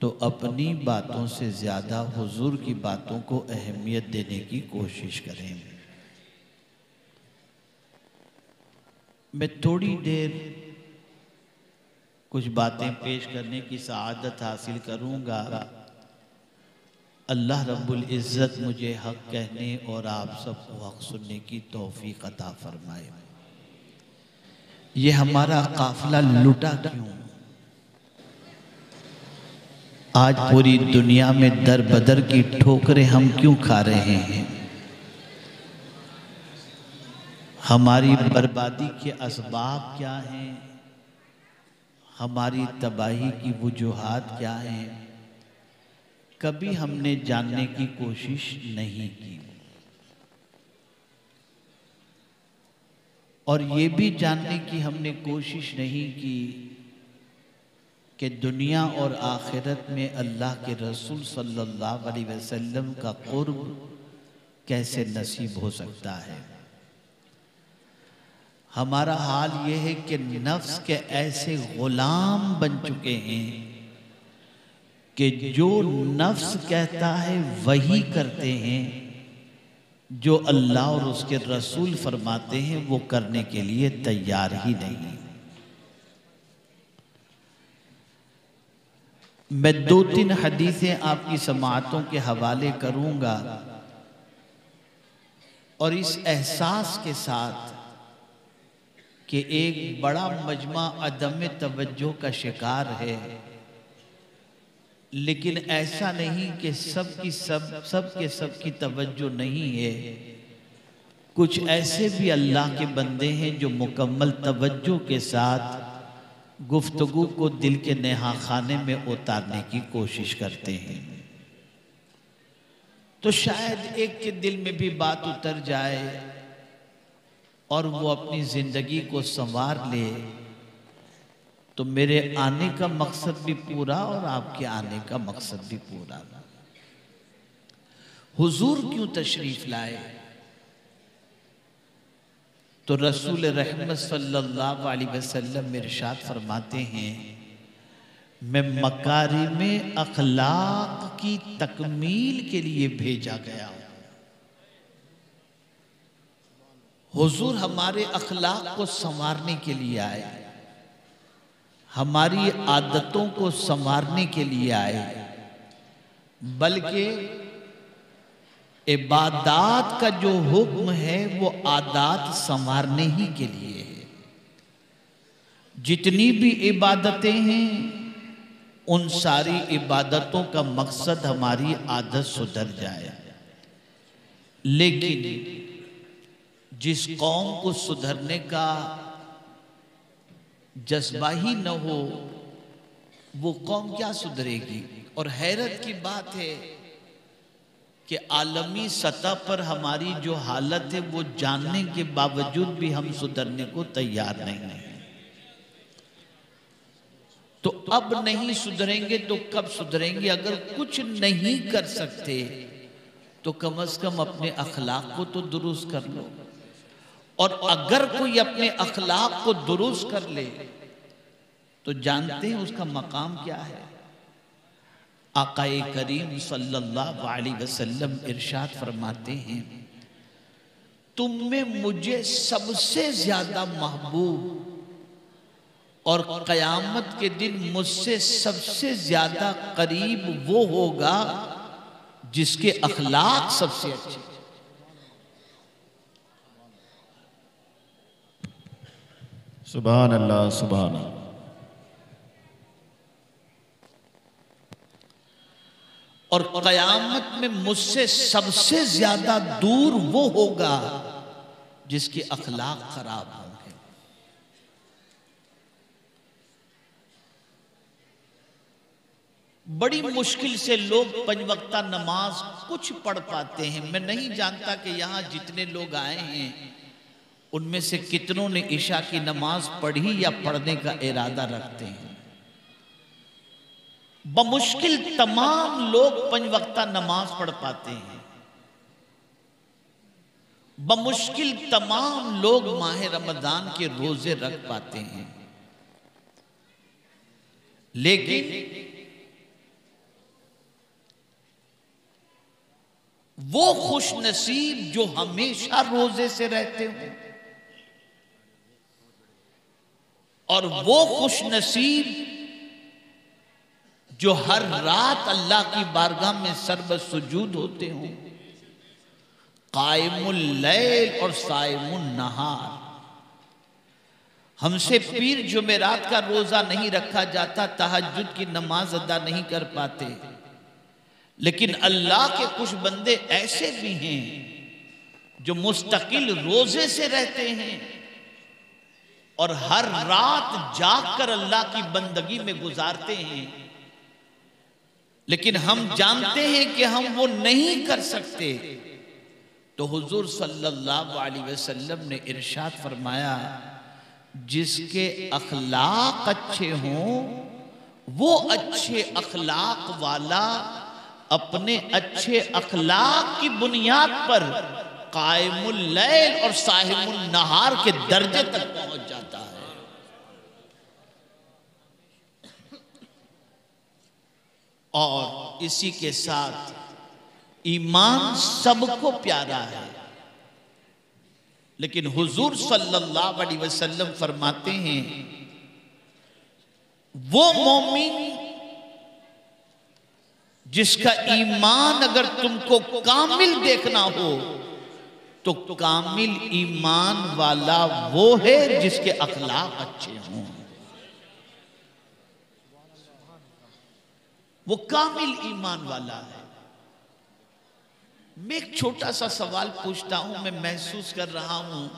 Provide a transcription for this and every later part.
तो अपनी बातों से ज़्यादा हुजूर की बातों को अहमियत देने की कोशिश करें। मैं थोड़ी देर कुछ बातें पेश करने की सआदत हासिल करूंगा। अल्लाह रब्बुल इज़्ज़त मुझे हक़ कहने और आप सबको हक़ सुनने की तौफीक अता फरमाए। ये हमारा काफिला लुटा क्यों? आज पूरी दुनिया में दर बदर की ठोकरें हम क्यों खा रहे हैं? हमारी बर्बादी के असबाब क्या हैं? हमारी तबाही की वजूहात क्या हैं? कभी हमने जानने की कोशिश नहीं की। और ये भी जानने की हमने कोशिश नहीं की कि दुनिया और आखिरत में अल्लाह के रसूल सल्लल्लाहु अलैहि वसल्लम का कुर्ब कैसे नसीब हो सकता है। हमारा हाल ये है कि नफ्स के ऐसे गुलाम बन चुके हैं कि जो नफ्स कहता है वही करते हैं, जो अल्लाह और उसके रसूल फरमाते हैं वो करने के लिए तैयार ही नहीं। मैं 2-3 हदीसें आपकी समाअतों के हवाले करूंगा और इस एहसास के साथ कि एक बड़ा मजमा अदम तवज्जो का शिकार है, लेकिन ऐसा नहीं कि सब की तवज्जो नहीं है। कुछ ऐसे भी अल्लाह के बंदे हैं जो मुकम्मल तवज्जो के साथ गुफ्तगू को दिल के नेहा खाने में उतारने की कोशिश करते हैं। तो शायद एक के दिल में भी बात उतर जाए और वो अपनी जिंदगी को संवार ले, तो मेरे आने का मकसद भी पूरा और आपके आने का मकसद भी पूरा। हुजूर क्यों तशरीफ लाए? तो रसूल रहमत सल्लल्लाहु अलैहि वसल्लम इरशाद फरमाते हैं, मैं मकारिमे अखलाक की तकमील के लिए भेजा गया हूं। हुजूर हमारे अखलाक को संवारने के लिए आए, हमारी आदतों को संवारने के लिए आए, बल्कि इबादत का जो हुक्म है वो आदात संवारने ही के लिए है। जितनी भी इबादतें हैं उन सारी इबादतों का मकसद हमारी आदत सुधर जाए। लेकिन जिस कौम को सुधरने का जज्बा ही न हो वो कौम क्या सुधरेगी। और हैरत की बात है कि आलमी सतह पर हमारी जो हालत है वो जानने के बावजूद भी हम सुधरने को तैयार नहीं हैं। तो अब नहीं सुधरेंगे तो कब सुधरेंगे? अगर कुछ नहीं कर सकते तो कम से कम अपने अखलाक को तो दुरुस्त कर लो। और अगर कोई अपने अखलाक को दुरुस्त कर ले तो जानते हैं उसका मकाम क्या है। आकाए करीम सल्लल्लाहु अलैहि वसल्लम इरशाद फरमाते हैं, तुम में मुझे सबसे ज्यादा महबूब और कयामत के दिन मुझसे सबसे ज्यादा करीब वो होगा जिसके अखलाक सबसे अच्छे। सुभान अल्लाह, सुभान अल्लाह। और कयामत में मुझसे सबसे ज्यादा दूर वो होगा जिसके अखलाक खराब होंगे। बड़ी मुश्किल से लोग पंजवक्ता नमाज कुछ पढ़ पाते हैं। मैं नहीं जानता कि यहां जितने लोग आए हैं उनमें से कितनों ने इशा की नमाज पढ़ी या पढ़ने का इरादा रखते हैं। बमुश्किल तमाम लोग पंजवक्ता नमाज पढ़ पाते हैं। बमुश्किल तमाम लोग माह रमजान के रोजे रख पाते हैं। लेकिन वो खुश नसीब जो हमेशा रोजे से रहते हो, और वो खुश नसीब जो हर रात अल्लाह की बारगाह में सर्ब सुजूद होते हो। कायमुल लैल और साइमुन नहार। हमसे पीर जुमेरात का रोजा नहीं रखा जाता, तहज्जुद की नमाज अदा नहीं कर पाते, लेकिन अल्लाह के कुछ बंदे ऐसे भी हैं जो मुस्तकिल रोजे से रहते हैं और हर रात जागकर अल्लाह की बंदगी में गुजारते हैं, लेकिन हम जानते हैं कि हम वो नहीं कर सकते। तो हुजूर सल्लल्लाहु अलैहि वसल्लम ने इरशाद फरमाया, जिसके अखलाक अच्छे हों वो अच्छे अखलाक वाला अपने अच्छे अखलाक की बुनियाद पर कायमुल लैल और साहिमुल नहार के दर्जे तक पहुंच जाता है। और इसी के साथ ईमान सबको प्यारा है, लेकिन हुजूर सल्लल्लाहु अलैहि वसल्लम फरमाते हैं, वो मोमिन जिसका ईमान अगर तुमको कामिल देखना हो तो कामिल ईमान वाला वो है जिसके अखलाक अच्छे हों। वो कामिल ईमान वाला है। मैं एक छोटा सा सवाल पूछता हूं। मैं महसूस कर रहा हूं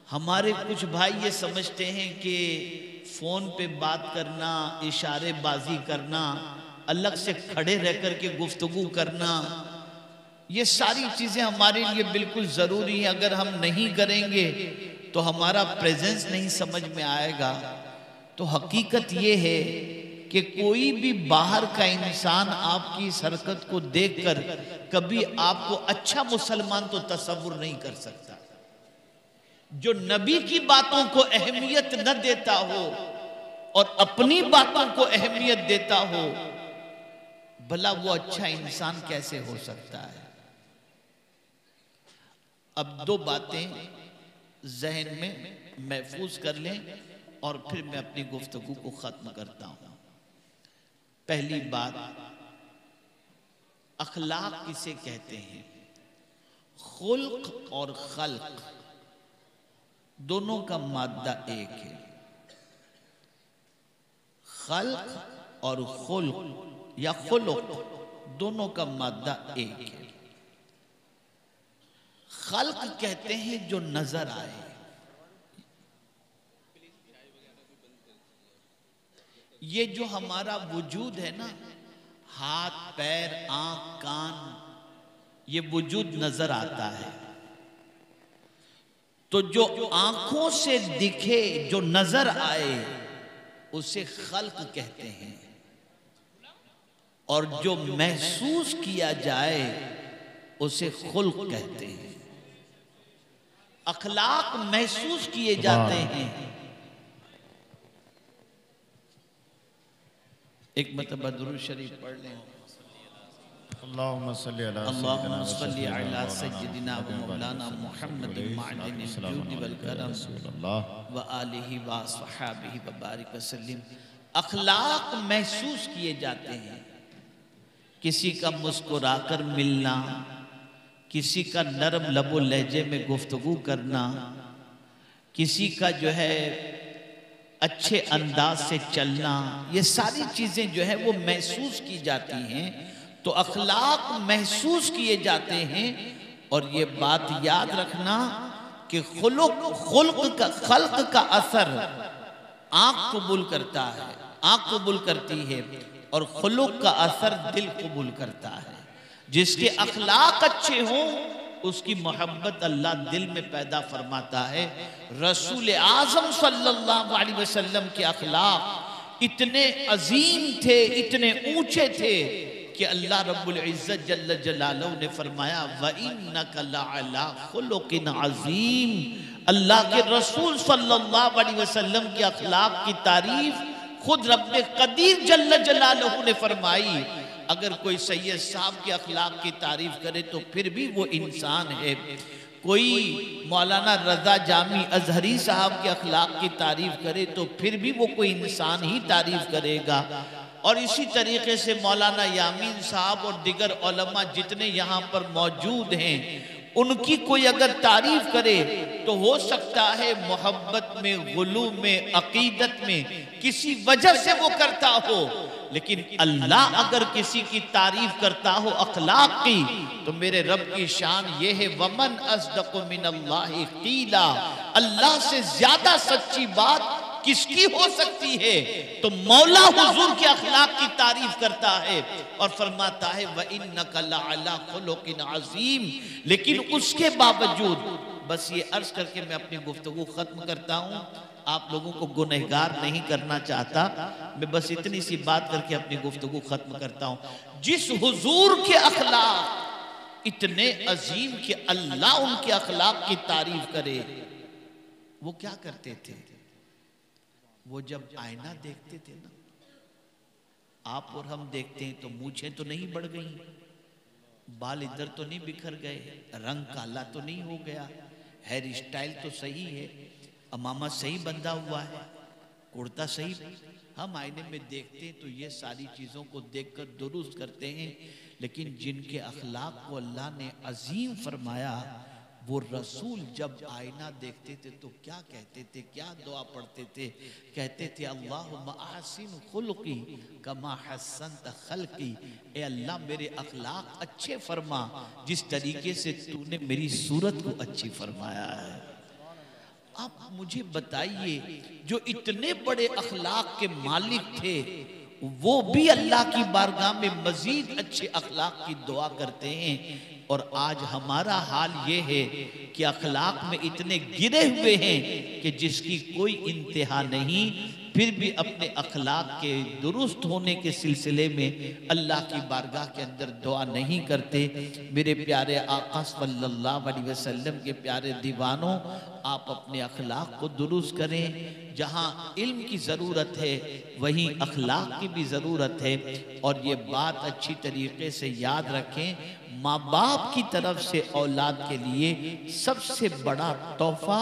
हमारे कुछ भाई ये समझते हैं कि फोन पे बात करना, इशारेबाजी करना, अलग से खड़े रह करके गुफ्तगू करना, ये सारी चीजें हमारे लिए बिल्कुल जरूरी है। अगर हम नहीं करेंगे तो हमारा प्रेजेंस नहीं समझ में आएगा। तो हकीकत ये है कि कोई भी बाहर का इंसान आपकी इस हरकत को देखकर कभी आपको अच्छा मुसलमान तो तसव्वुर नहीं कर सकता। जो नबी की बातों को अहमियत न देता हो और अपनी बातों को अहमियत देता हो, भला वो अच्छा इंसान कैसे हो सकता है। अब दो बातें जहन में महफूज कर लें और फिर मैं अपनी गुफ्तगू को खत्म करता हूं। पहली बात, अखलाक किसे कहते हैं? खुल्क और खल्क दोनों का मादा एक है। खल्क और खुल्क या खुलुक दोनों का मादा एक है। खल्क कहते हैं जो नजर आए। ये जो हमारा वजूद है ना, हाथ पैर आंख कान, ये वजूद नजर आता है। तो जो आंखों से दिखे, जो नजर आए, उसे खल्क कहते हैं। और जो महसूस किया जाए उसे खुल्क कहते हैं। अखलाक महसूस किए जाते हैं। एक मरतबा दुरूद शरीफ पढ़ लें। अल्लाहुम्मा सल्ली अला सय्यिदिना व मौलाना मुहम्मदिन मअदिनिल जूदि वल करम व आलिहि व अस्हाबिहि व बारिक वसल्लम। अखलाक महसूस किए जाते हैं। किसी का मुस्कुराकर मिलना, किसी का नरम लबो लहजे में गुफ्तगू करना, किसी का जो है अच्छे अंदाज से चलना, ये सारी चीजें जो है वो महसूस की जाती हैं। तो अखलाक महसूस किए जाते हैं। और ये बात याद रखना कि खल्क का असर आंख कबूल करता है, आंख कबूल करती है, और खुलुक का असर दिल कबूल करता है। जिसके अखलाक अच्छे हों उसकी मोहब्बत अल्लाह दिल में पैदा फरमाता है। रसूल आज़म सल्लल्लाहु अलैहि वसल्लम के अखलाक इतने अजीम थे, इतने ऊंचे थे कि अल्लाह रब्बुल इज्जत जल्ल जलालहू ने फरमाया, व इन्नका लअला खुलुकिन अजीम। अल्लाह के रसूल सल्लल्लाहु अलैहि वसल्लम के अखलाक की तारीफ खुद रब्बे कदीर जल्ल जलालहू ने फरमाई अगर कोई सैयद साहब के अखलाक की तारीफ करे तो फिर भी वो इंसान है, कोई मौलाना रजा जामी अजहरी साहब के अखलाक की तारीफ करे तो फिर भी वो कोई इंसान ही तारीफ करेगा। और इसी तरीके से मौलाना यामीन साहब और दिगर उलमा जितने यहाँ पर मौजूद हैं, उनकी कोई अगर तारीफ करे तो हो सकता है मोहब्बत में, गुलू में, अकीदत में किसी वजह से वो करता हो, लेकिन अल्लाह अगर किसी की तारीफ करता हो अखलाक की, तो मेरे रब की शान ये है, वमन अस्दक़ु मिनल्लाहि क़ीला, अल्लाह से ज्यादा सच्ची बात किसकी हो सकती है? तो मौला हुजूर के अखलाक की तारीफ करता है और फरमाता है व इन्नका लअला खुलुक़िन अज़ीम। लेकिन उसके बावजूद, बस ये अर्ज करके मैं अपनी गुफ्तगू खत्म करता हूँ, आप लोगों को गुनहगार नहीं करना चाहता, मैं बस इतनी सी बात करके अपनी गुफ्तगू खत्म करता हूँ। जिस हुजूर के अखलाक इतने अजीम कि अल्लाह उनके अखलाक की तारीफ करे, वो क्या करते थे? वो जब आईना देखते थे ना, आप और हम देखते हैं तो मूछें तो नहीं बढ़ गई, बाल इधर तो नहीं बिखर गए, रंग काला तो नहीं हो गया, हेयर स्टाइल तो सही है, अमामा सही बंधा हुआ है, कुर्ता सही। हम आईने में देखते हैं तो ये सारी चीज़ों को देखकर दुरुस्त करते हैं, लेकिन जिनके अखलाक को अल्लाह ने अजीम फरमाया, वो रसूल जब आईना देखते थे तो क्या कहते थे, क्या दुआ पढ़ते थे? कहते थे अल्लाहुम्मा अहसिन खुल्की कमा हसनत खल्की, ए अल्लाह मेरे अखलाक अच्छे फरमा जिस तरीके से तूने मेरी सूरत को अच्छी फरमाया है। आप मुझे बताइए, जो इतने बड़े अखलाक के मालिक थे, वो भी अल्लाह की बारगाह में मजीद अच्छे अखलाक की दुआ करते हैं। और आज हमारा हाल ये है कि अखलाक में इतने गिरे हुए हैं कि जिसकी कोई इंतहा नहीं, फिर भी अपने अखलाक के दुरुस्त होने के सिलसिले में अल्लाह की बारगाह के अंदर दुआ नहीं करते। मेरे प्यारे आका सल्लल्लाहु अलैहि वसल्लम के प्यारे दीवानों, आप अपने अखलाक को दुरुस्त करें। जहाँ इल्म की ज़रूरत है वहीं अखलाक की भी ज़रूरत है। और ये बात अच्छी तरीके से याद रखें, माँ बाप की तरफ से औलाद के लिए सबसे बड़ा तोहफा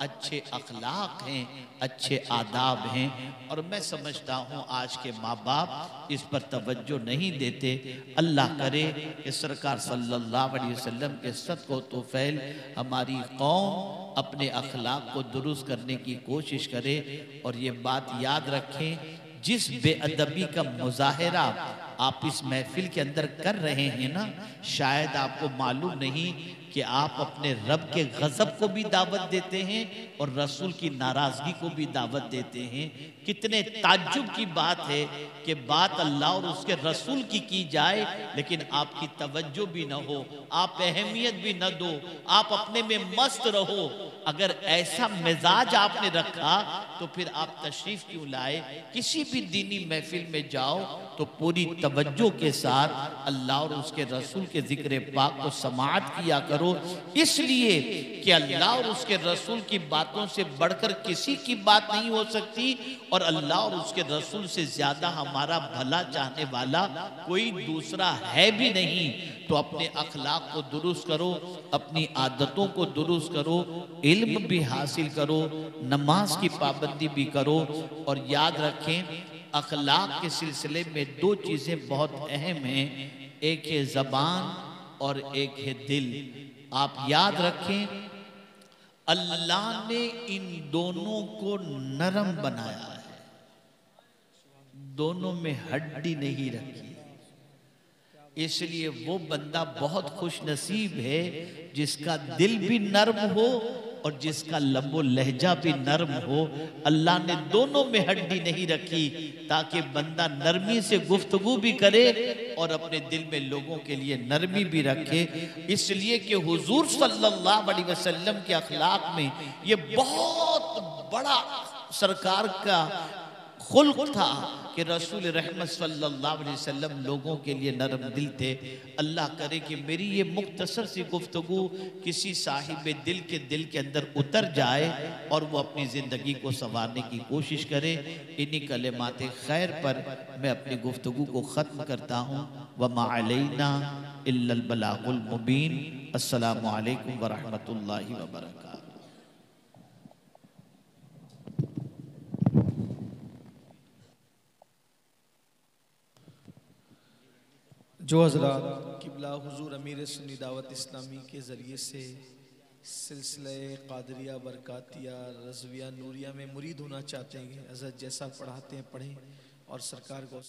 अच्छे अखलाक हैं, अच्छे आदाब हैं। और मैं समझता हूँ आज के माँ बाप इस पर तवज्जो नहीं देते। अल्लाह करे कि सरकार सल्लल्लाहु अलैहि वसल्लम के सदक़ो तौफ़ैल हमारी कौम अपने अखलाक को दुरुस्त करने की कोशिश करे। और ये बात याद रखें, जिस बेअदबी का मुजाहिरा आप इस महफिल के अंदर कर रहे हैं ना, शायद आपको मालूम नहीं कि आप अपने रब के गज़ब को भी दावत देते हैं और रसूल की नाराज़गी को भी दावत देते हैं। कितने ताज्जुब की बात है कि बात अल्लाह और उसके रसूल की जाए, लेकिन आपकी तवज्जो भी न हो, आप अहमियत भी न दो, आप अपने में मस्त रहो। अगर ऐसा मिजाज आपने रखा तो फिर आप तशरीफ क्यों लाए? किसी भी दीनी महफिल में जाओ तो पूरी तवज्जो के साथ अल्लाह और उसके रसूल के जिक्र पाक को समाअत किया करो, इसलिए कि अल्लाह और उसके रसूल की बातों से बढ़कर किसी की बात नहीं हो सकती और अल्लाह और उसके रसूल से ज्यादा हमारा भला चाहने वाला कोई दूसरा है भी नहीं। तो अपने अखलाक को दुरुस्त करो, अपनी आदतों को दुरुस्त करो, इल्म भी हासिल करो, नमाज की पाबंदी भी करो। और याद रखें, अखलाक के सिलसिले में दो चीज़ें बहुत अहम हैं, एक है ज़बान और एक है दिल। आप याद रखें, अल्लाह ने इन दोनों को नरम बनाया है, दोनों में हड्डी नहीं रखी। इसलिए वो बंदा बहुत खुश नसीब है जिसका दिल भी नर्म हो और जिसका लबो लहजा भी नर्म हो। अल्लाह ने दोनों में हड्डी नहीं रखी ताकि बंदा नरमी से गुफ्तगू भी करे और अपने दिल में लोगों के लिए नरमी भी रखे। इसलिए कि हुजूर सल्लल्लाहु अलैहि वसल्लम के अखलाक में ये बहुत बड़ा सरकार का खुल्क था कि रसूल रहमत सल्लल्लाहु अलैहि वसल्लम लोगों के लिए नरम दिल थे। अल्लाह करे कि मेरी ये मुख्तसर सी गुफ्तगू किसी साहिब दिल के अंदर उतर जाए और वो अपनी ज़िंदगी को संवारने की कोशिश करे। इन्हीं कलिमात खैर पर मैं अपनी गुफ्तगू को ख़त्म करता हूँ। वमा अलैना इल्लल बलागुल मुबीन। अस्सलामु अलैकुम व रहमतुल्लाहि व बरकातहू। जो हज़रात किबला हुजूर अमीर सुन्नी दावत इस्लामी के ज़रिए से सिलसिले क़ादरिया बरकातिया रज़विया नूरिया में मुरीद होना चाहते हैं, हज़रत जैसा पढ़ाते हैं पढ़ें और सरकार को